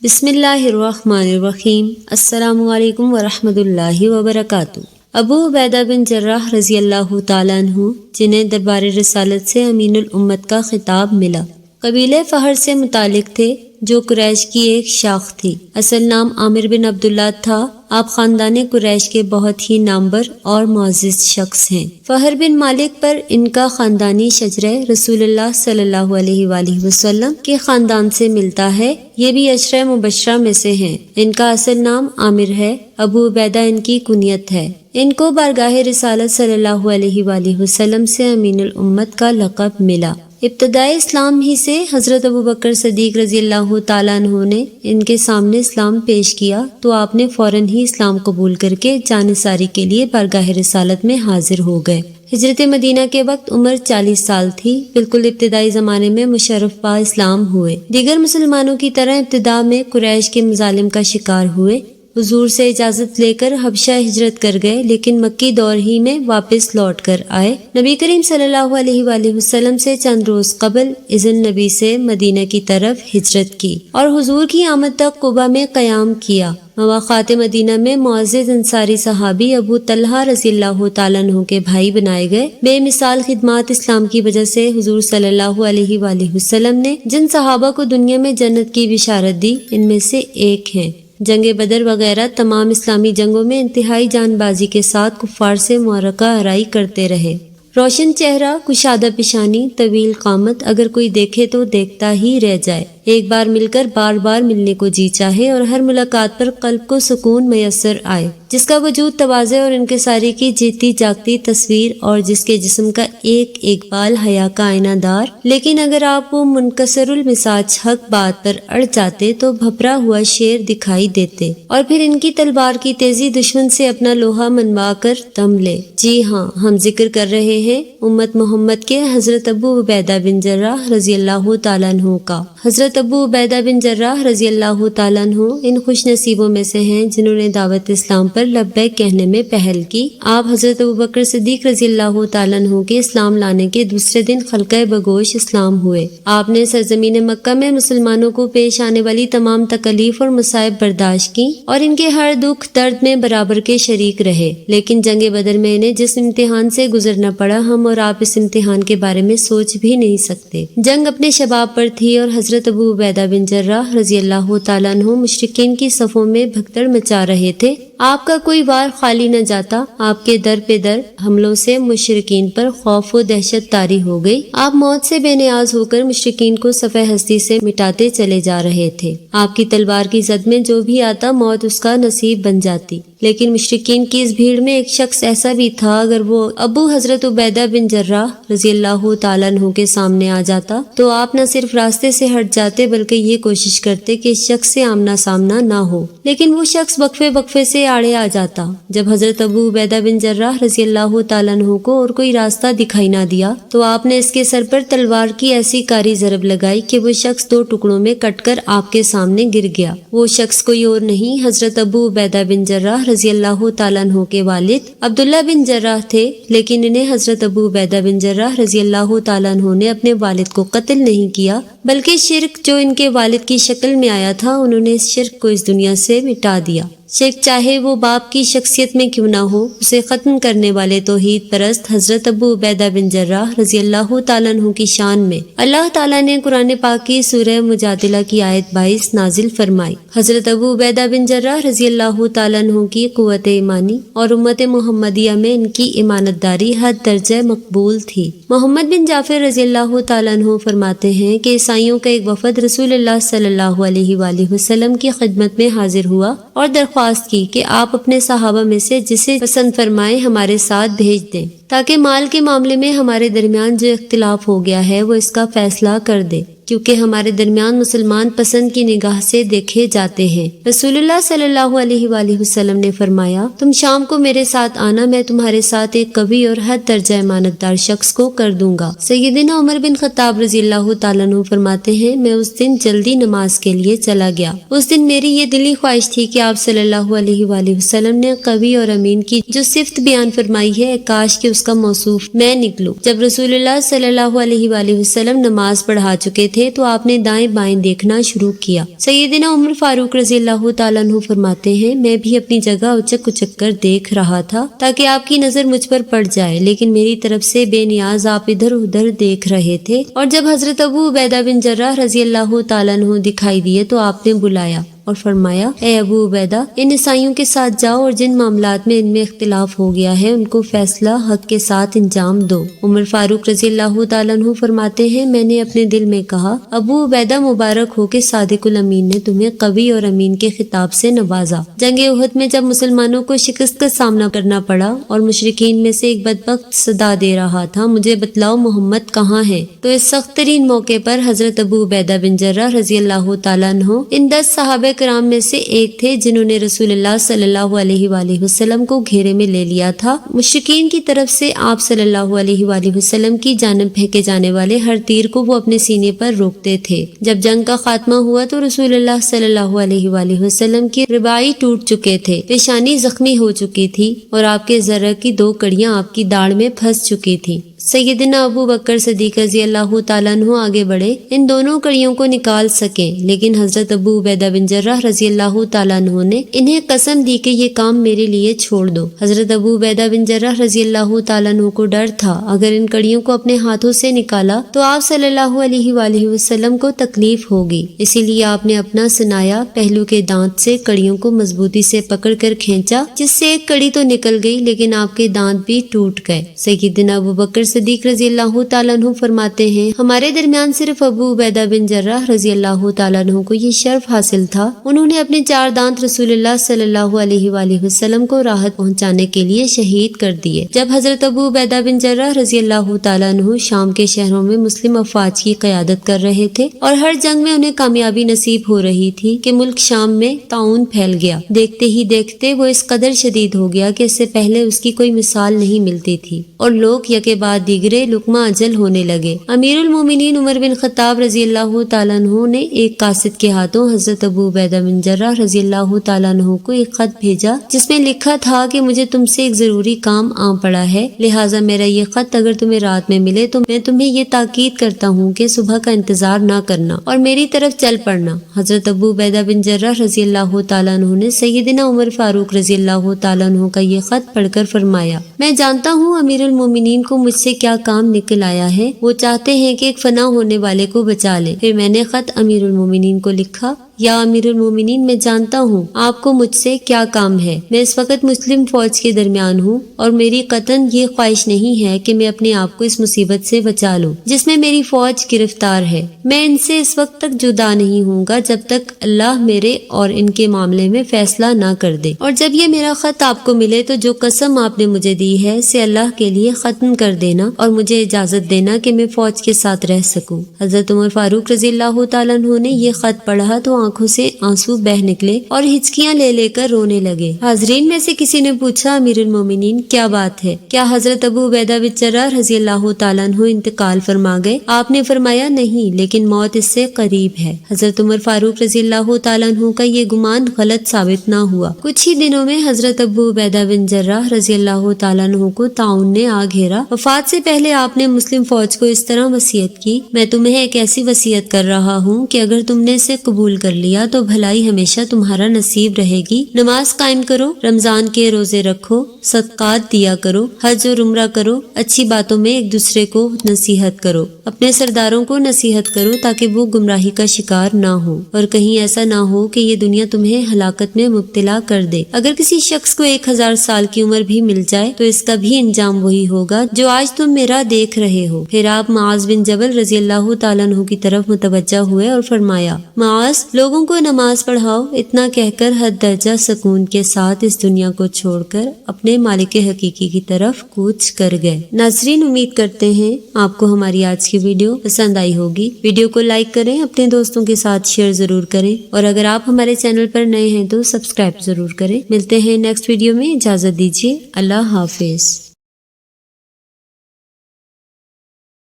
بسم اللہ الرحمن الرحیم۔ السلام علیکم ورحمۃ اللہ وبرکاتہ۔ ابو عبیدہ بن جراح رضی اللہ تعالیٰ عنہ، جنہیں دربار رسالت سے امین الامت کا خطاب ملا، قبیلہ فہر سے متعلق تھے جو قریش کی ایک شاخ تھی۔ اصل نام عامر بن عبداللہ تھا۔ آپ خاندان قریش کے بہت ہی نامور اور معزز شخص ہیں۔ فہر بن مالک پر ان کا خاندانی شجرہ رسول اللہ صلی اللہ علیہ وآلہ وسلم کے خاندان سے ملتا ہے۔ یہ بھی عشرہ مبشرہ میں سے ہیں۔ ان کا اصل نام عامر ہے، ابو عبیدہ ان کی کنیت ہے۔ ان کو بارگاہ رسالت صلی اللہ علیہ وآلہ وسلم سے امین الامت کا لقب ملا۔ ابتدائے اسلام ہی سے حضرت ابوبکر صدیق رضی اللہ تعالیٰ عنہ نے ان کے سامنے اسلام پیش کیا تو آپ نے فوراً ہی اسلام قبول کر کے جانثاری کے لیے بارگاہ رسالت میں حاضر ہو گئے۔ ہجرت مدینہ کے وقت عمر 40 سال تھی۔ بالکل ابتدائی زمانے میں مشرف با اسلام ہوئے۔ دیگر مسلمانوں کی طرح ابتدا میں قریش کے مظالم کا شکار ہوئے۔ حضور سے اجازت لے کر حبشہ ہجرت کر گئے، لیکن مکی دور ہی میں واپس لوٹ کر آئے۔ نبی کریم صلی اللہ علیہ وآلہ وسلم سے چند روز قبل اذن نبی سے مدینہ کی طرف ہجرت کی اور حضور کی آمد تک قبا میں قیام کیا۔ مواقعات مدینہ میں معزز انصاری صحابی ابو طلحہ رضی اللہ تعالیٰ عنہ کے بھائی بنائے گئے۔ بے مثال خدمات اسلام کی وجہ سے حضور صلی اللہ علیہ وآلہ وسلم نے جن صحابہ کو دنیا میں جنت کی بشارت دی، ان میں سے ایک ہیں۔ جنگ بدر وغیرہ تمام اسلامی جنگوں میں انتہائی جان بازی کے ساتھ کفار سے معرکہ آرائی کرتے رہے۔ روشن چہرہ، کشادہ پیشانی، طویل قامت، اگر کوئی دیکھے تو دیکھتا ہی رہ جائے۔ ایک بار مل کر بار بار ملنے کو جی چاہے اور ہر ملاقات پر قلب کو سکون میسر آئے، جس کا وجود تواضع اور انکساری کی جیتی جاگتی تصویر اور جس کے جسم کا ایک ایک بال حیا کا آئینہ دار۔ لیکن اگر آپ وہ منکسر المزاج حق بات پر اڑ جاتے تو بھپرا ہوا شیر دکھائی دیتے، اور پھر ان کی تلوار کی تیزی دشمن سے اپنا لوہا منوا کر دم لے۔ جی ہاں، ہم ذکر کر رہے ہیں امت محمد کے حضرت ابو عبیدہ بن جراح رضی اللہ تعالیٰ عنہ کا۔ حضرت ابو عبیدہ بن جراح رضی اللہ تعالیٰ عنہ ان خوش نصیبوں میں سے ہیں جنہوں نے دعوت اسلام پر لبیک کہنے میں پہل کی۔ آپ حضرت ابوبکر صدیق رضی اللہ تعالیٰ عنہ کے اسلام لانے کے دوسرے دن خلقہ بگوش اسلام ہوئے۔ آپ نے سرزمین مکہ میں مسلمانوں کو پیش آنے والی تمام تکلیف اور مصائب برداشت کی اور ان کے ہر دکھ درد میں برابر کے شریک رہے۔ لیکن جنگ بدر میں انہیں جس امتحان سے گزرنا پڑا، ہم اور آپ اس امتحان کے بارے میں سوچ بھی نہیں سکتے۔ جنگ اپنے شباب پر تھی اور حضرت ابو عبیدہ بن جراح رضی اللہ تعالیٰ عنہ مشرکین کی صفوں میں بھگدڑ مچا رہے تھے۔ آپ کا کوئی وار خالی نہ جاتا۔ آپ کے در پہ در حملوں سے مشرکین پر خوف و دہشت طاری ہو گئی۔ آپ موت سے بے نیاز ہو کر مشرکین کو صفحہ ہستی سے مٹاتے چلے جا رہے تھے۔ آپ کی تلوار کی زد میں جو بھی آتا موت اس کا نصیب بن جاتی۔ لیکن مشرکین کی اس بھیڑ میں ایک شخص ایسا بھی تھا، اگر وہ ابو حضرت عبیدہ بن جراح رضی اللہ تعالیٰ عنہ کے سامنے آ جاتا تو آپ نہ صرف راستے سے ہٹ جاتے بلکہ یہ کوشش کرتے کہ اس شخص سے آمنا سامنا نہ ہو۔ لیکن وہ شخص وقفے وقفے سے آڑے آ جاتا۔ جب حضرت ابو عبیدہ بن جراح رضی اللہ تعالیٰ عنہ کو اور کوئی راستہ دکھائی نہ دیا تو آپ نے اس کے سر پر تلوار کی ایسی کاری ضرب لگائی کہ وہ شخص 2 ٹکڑوں میں کٹ کر آپ کے سامنے گر گیا۔ وہ شخص کوئی اور نہیں، حضرت ابو عبیدہ بن جراح رضی اللہ تعالیٰ عنہ کے والد عبداللہ بن جراح تھے۔ لیکن انہیں حضرت ابو عبیدہ بن جراح رضی اللہ تعالیٰ عنہ نے اپنے والد کو قتل نہیں کیا، بلکہ شرک جو ان کے والد کی شکل میں آیا تھا، انہوں نے اس شرک کو اس دنیا سے مٹا دیا۔ شرک چاہے وہ باپ کی شخصیت میں کیوں نہ ہو، اسے ختم کرنے والے توحید پرست حضرت ابو عبیدہ بن جراح رضی اللہ تعالیٰ عنہ کی شان میں اللہ تعالیٰ نے قرآن پاک کی سورہ مجادلہ کی آیت 22 نازل فرمائی۔ حضرت ابو عبیدہ بن جراح رضی اللہ تعالیٰ عنہ کی قوت ایمانی اور امت محمدیہ میں ان کی امانت داری حد درجہ مقبول تھی۔ محمد بن جعفر رضی اللہ تعالیٰ عنہ فرماتے ہیں کہ عیسائیوں کا ایک وفد رسول اللہ صلی اللہ علیہ وآلہ وسلم کی خدمت میں حاضر ہوا اور درخواست کی کہ آپ اپنے صحابہ میں سے جسے پسند فرمائیں ہمارے ساتھ بھیج دیں تاکہ مال کے معاملے میں ہمارے درمیان جو اختلاف ہو گیا ہے وہ اس کا فیصلہ کر دے، کیونکہ ہمارے درمیان مسلمان پسند کی نگاہ سے دیکھے جاتے ہیں۔ رسول اللہ صلی اللہ علیہ وآلہ وسلم نے فرمایا، تم شام کو میرے ساتھ آنا، میں تمہارے ساتھ ایک قوی اور حد درجہ امانت دار شخص کو کر دوں گا۔ سیدنا عمر بن خطاب رضی اللہ تعالیٰ عنہ فرماتے ہیں، میں اس دن جلدی نماز کے لیے چلا گیا۔ اس دن میری یہ دلی خواہش تھی کہ آپ صلی اللہ علیہ وآلہ وسلم نے قوی اور امین کی جو صفت بیان فرمائی ہے، کاش کہ اس کا موصوف میں نکلوں۔ جب رسول اللہ صلی اللہ علیہ وآلہ وسلم نماز پڑھا چکے تھے تو آپ نے دائیں بائیں دیکھنا شروع کیا۔ سیدنا عمر فاروق رضی اللہ تعالیٰ عنہ فرماتے ہیں میں بھی اپنی جگہ اچک اچک کر دیکھ رہا تھا تاکہ آپ کی نظر مجھ پر پڑ جائے، لیکن میری طرف سے بے نیاز آپ ادھر ادھر دیکھ رہے تھے، اور جب حضرت ابو عبیدہ بن جراح رضی اللہ تعالیٰ عنہ دکھائی دیے تو آپ نے بلایا اور فرمایا اے ابو عبیدہ ان عیسائیوں کے ساتھ جاؤ اور جن معاملات میں ان میں اختلاف ہو گیا ہے ان کو فیصلہ حق کے ساتھ انجام دو۔ عمر فاروق رضی اللہ تعالیٰ عنہ فرماتے ہیں میں نے اپنے دل میں کہا ابو عبیدہ مبارک ہو کہ صادق الامین نے تمہیں قوی اور امین کے خطاب سے نوازا۔ جنگ احد میں جب مسلمانوں کو شکست کا سامنا کرنا پڑا اور مشرکین میں سے ایک بدبخت صدا دے رہا تھا مجھے بتلاؤ محمد کہاں ہے، تو اس سخت ترین موقع پر حضرت ابو عبیدہ بن جراح رضی اللہ تعالیٰ عنہ ان 10 صحابہ کرام میں سے ایک تھے جنہوں نے رسول اللہ صلی اللہ علیہ وآلہ وسلم کو گھیرے میں لے لیا تھا۔ مشرکین کی طرف سے آپ صلی اللہ علیہ وآلہ وسلم کی جانب پھینکے جانے والے ہر تیر کو وہ اپنے سینے پر روکتے تھے۔ جب جنگ کا خاتمہ ہوا تو رسول اللہ صلی اللہ علیہ وآلہ وسلم کی ربائی ٹوٹ چکے تھے، پیشانی زخمی ہو چکی تھی اور آپ کے زرہ کی 2 کڑیاں آپ کی داڑھ میں پھنس چکی تھی۔ سیدنا ابو بکر صدیق رضی اللہ تعالیٰ عنہ آگے بڑھے ان دونوں کڑیوں کو نکال سکیں، لیکن حضرت ابو عبیدہ بن جراح رضی اللہ تعالیٰ عنہ نے انہیں قسم دی کہ یہ کام میرے لیے چھوڑ دو۔ حضرت ابو عبیدہ بن جراح رضی اللہ تعالیٰ عنہ کو ڈر تھا اگر ان کڑیوں کو اپنے ہاتھوں سے نکالا تو آپ صلی اللہ علیہ وآلہ وسلم کو تکلیف ہوگی، اسی لیے آپ نے اپنا سنایا پہلو کے دانت سے کڑیوں کو مضبوطی سے پکڑ کر کھینچا، جس سے ایک کڑی تو نکل گئی لیکن آپ کے دانت بھی ٹوٹ گئے۔ سیدنا ابو بکر صدیق رضی اللہ تعالیٰ عنہ فرماتے ہیں ہمارے درمیان صرف ابو عبیدہ بن جراح رضی اللہ تعالیٰ عنہ کو یہ شرف حاصل تھا، انہوں نے اپنے 4 دانت رسول اللہ صلی اللہ علیہ وآلہ وسلم کو راحت پہنچانے کے لیے شہید کر دیے۔ جب حضرت ابو عبیدہ بن جراح رضی اللہ تعالیٰ عنہ شام کے شہروں میں مسلم افواج کی قیادت کر رہے تھے اور ہر جنگ میں انہیں کامیابی نصیب ہو رہی تھی کہ ملک شام میں طاعون پھیل گیا۔ دیکھتے ہی دیکھتے وہ اس قدر شدید ہو گیا کہ اس سے پہلے اس کی کوئی مثال نہیں ملتی تھی اور لوگ یکے بعد دیگرے لقمہ اجل ہونے لگے۔ امیر المومنین عمر بن خطاب رضی اللہ تعالیٰ عنہ نے ایک قاصد کے ہاتھوں حضرت ابو عبیدہ بن جراح رضی اللہ تعالیٰ عنہ کو ایک خط بھیجا جس میں لکھا تھا کہ مجھے تم سے ایک ضروری کام آ پڑا ہے، لہٰذا میرا یہ خط اگر تمہیں رات میں ملے تو میں تمہیں یہ تاکید کرتا ہوں کہ صبح کا انتظار نہ کرنا اور میری طرف چل پڑنا۔ حضرت ابو عبیدہ بن جراح رضی اللہ تعالیٰ عنہ نے سیدنا عمر فاروق رضی اللہ تعالیٰ عنہ کا یہ خط پڑھ کر فرمایا میں جانتا ہوں امیر المومنین کو مجھ سے کیا کام نکل آیا ہے، وہ چاہتے ہیں کہ ایک فنا ہونے والے کو بچا لے۔ پھر میں نے خط امیر المومنین کو لکھا یا امیر المومنین میں جانتا ہوں آپ کو مجھ سے کیا کام ہے، میں اس وقت مسلم فوج کے درمیان ہوں اور میری قطعاً یہ خواہش نہیں ہے کہ میں اپنے آپ کو اس مصیبت سے بچا لوں جس میں میری فوج گرفتار ہے۔ میں ان سے اس وقت تک جدا نہیں ہوں گا جب تک اللہ میرے اور ان کے معاملے میں فیصلہ نہ کر دے، اور جب یہ میرا خط آپ کو ملے تو جو قسم آپ نے مجھے دی ہے اسے اللہ کے لیے ختم کر دینا اور مجھے اجازت دینا کہ میں فوج کے ساتھ رہ سکوں۔ حضرت عمر فاروق رضی اللہ تعالیٰ عنہ نے یہ خط پڑھا تو آنکھوں سے آنسو بہہ نکلے اور ہچکیاں لے لے کر رونے لگے۔ حاضرین میں سے کسی نے پوچھا امیر المومنین کیا بات ہے، کیا حضرت ابو عبیدہ بن جراح رضی اللہ تعالیٰ عنہ انتقال فرما گئے؟ آپ نے فرمایا نہیں، لیکن موت اس سے قریب ہے۔ حضرت عمر فاروق رضی اللہ تعالیٰ عنہ کا یہ گمان غلط ثابت نہ ہوا۔ کچھ ہی دنوں میں حضرت ابو عبیدہ بن جراح رضی اللہ تعالیٰ عنہ کو طاعون نے آ گھیرا۔ وفات سے پہلے آپ نے مسلم فوج کو اس طرح وصیت کی میں تمہیں ایک ایسی وصیت کر رہا ہوں کہ اگر تم نے اسے قبول کر لیا تو بھلائی ہمیشہ تمہارا نصیب رہے گی۔ نماز قائم کرو، رمضان کے روزے رکھو، صدقات دیا کرو، حج اور عمرہ کرو، اچھی باتوں میں ایک دوسرے کو نصیحت کرو، اپنے سرداروں کو نصیحت کرو تاکہ وہ گمراہی کا شکار نہ ہو اور کہیں ایسا نہ ہو کہ یہ دنیا تمہیں ہلاکت میں مبتلا کر دے۔ اگر کسی شخص کو 1000 سال کی عمر بھی مل جائے تو اس کا بھی انجام وہی ہوگا جو آج تم میرا دیکھ رہے ہو۔ پھر آپ معاذ بن جبل رضی اللہ تعالیٰ عنہ کی طرف متوجہ ہوئے اور فرمایا معاذ لوگوں کو نماز پڑھاؤ۔ اتنا کہہ کر حد درجہ سکون کے ساتھ اس دنیا کو چھوڑ کر اپنے مالک حقیقی کی طرف کوچ کر گئے۔ ناظرین امید کرتے ہیں آپ کو ہماری آج کی ویڈیو پسند آئی ہوگی۔ ویڈیو کو لائک کریں، اپنے دوستوں کے ساتھ شیئر ضرور کریں اور اگر آپ ہمارے چینل پر نئے ہیں تو سبسکرائب ضرور کریں۔ ملتے ہیں نیکسٹ ویڈیو میں، اجازت دیجیے، اللہ حافظ۔